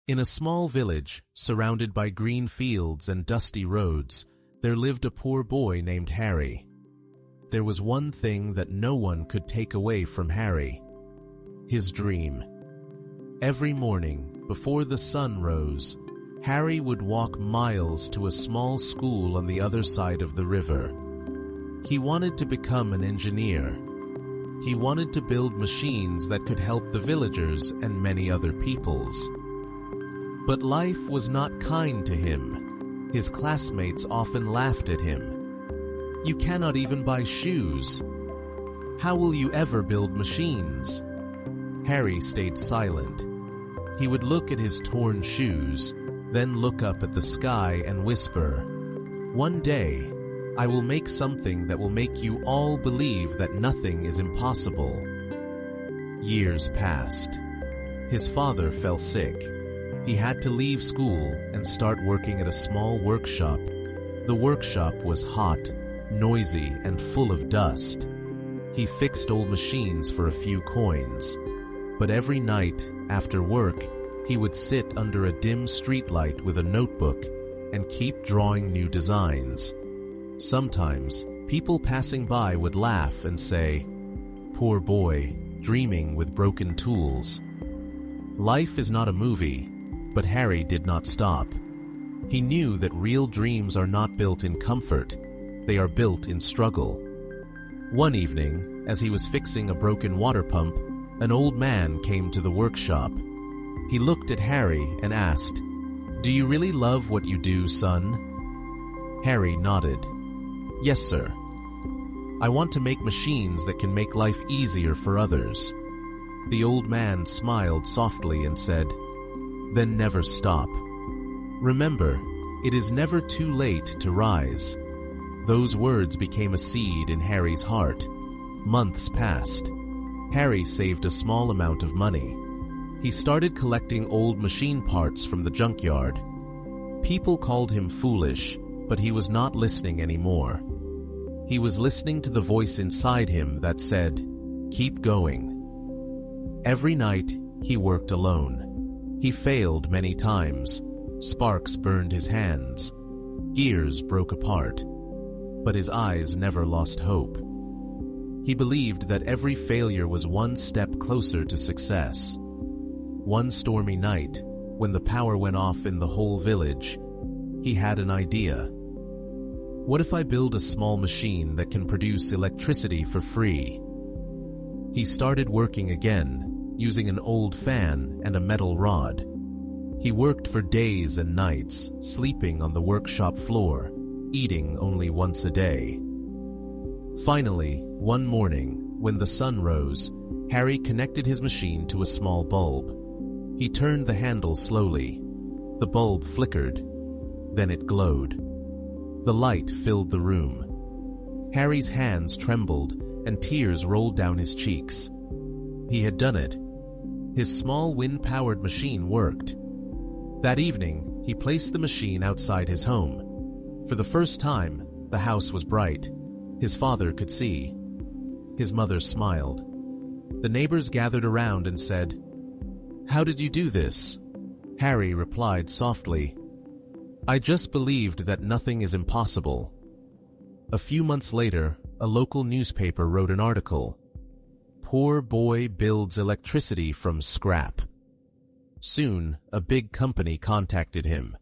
In a small village, surrounded by green fields and dusty roads, there lived a poor boy named Harry. There was one thing that no one could take away from Harry: his dream. Every morning, before the sun rose, Harry would walk miles to a small school on the other side of the river. He wanted to become an engineer. He wanted to build machines that could help the villagers and many other peoples. But life was not kind to him. His classmates often laughed at him. "You cannot even buy shoes. How will you ever build machines?" Harry stayed silent. He would look at his torn shoes, then look up at the sky and whisper, "One day, I will make something that will make you all believe that nothing is impossible." Years passed. His father fell sick. He had to leave school and start working at a small workshop. The workshop was hot, noisy, and full of dust. He fixed old machines for a few coins. But every night, after work, he would sit under a dim streetlight with a notebook and keep drawing new designs. Sometimes, people passing by would laugh and say, "Poor boy, dreaming with broken tools." Life is not a movie, but Harry did not stop. He knew that real dreams are not built in comfort, they are built in struggle. One evening, as he was fixing a broken water pump, an old man came to the workshop. He looked at Harry and asked, "Do you really love what you do, son?" Harry nodded. "Yes, sir. I want to make machines that can make life easier for others." The old man smiled softly and said, "Then never stop. Remember, it is never too late to rise." Those words became a seed in Harry's heart. Months passed. Harry saved a small amount of money. He started collecting old machine parts from the junkyard. People called him foolish, but he was not listening anymore. He was listening to the voice inside him that said, "Keep going." Every night, he worked alone. He failed many times. Sparks burned his hands. Gears broke apart. But his eyes never lost hope. He believed that every failure was one step closer to success. One stormy night, when the power went off in the whole village, he had an idea. What if I build a small machine that can produce electricity for free? He started working again, using an old fan and a metal rod. He worked for days and nights, sleeping on the workshop floor, eating only once a day. Finally, one morning, when the sun rose, Harry connected his machine to a small bulb. He turned the handle slowly. The bulb flickered. Then it glowed. The light filled the room. Harry's hands trembled, and tears rolled down his cheeks. He had done it. His small wind-powered machine worked. That evening, he placed the machine outside his home. For the first time, the house was bright. His father could see. His mother smiled. The neighbors gathered around and said, "How did you do this?" Harry replied softly, "I just believed that nothing is impossible." A few months later, a local newspaper wrote an article, "Poor boy builds electricity from scrap." Soon, a big company contacted him.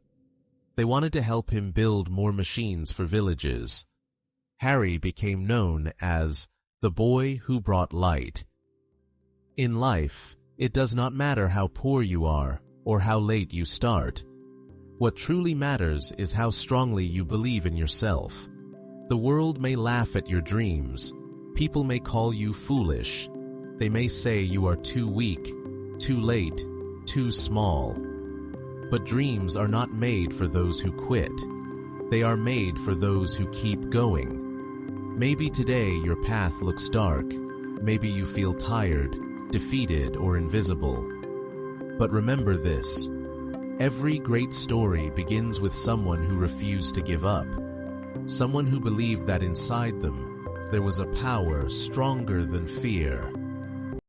They wanted to help him build more machines for villages. Harry became known as the boy who brought light. In life, it does not matter how poor you are or how late you start. What truly matters is how strongly you believe in yourself. The world may laugh at your dreams. People may call you foolish. They may say you are too weak, too late, too small. But dreams are not made for those who quit. They are made for those who keep going. Maybe today your path looks dark. Maybe you feel tired, defeated, or invisible. But remember this: every great story begins with someone who refused to give up. Someone who believed that inside them there was a power stronger than fear.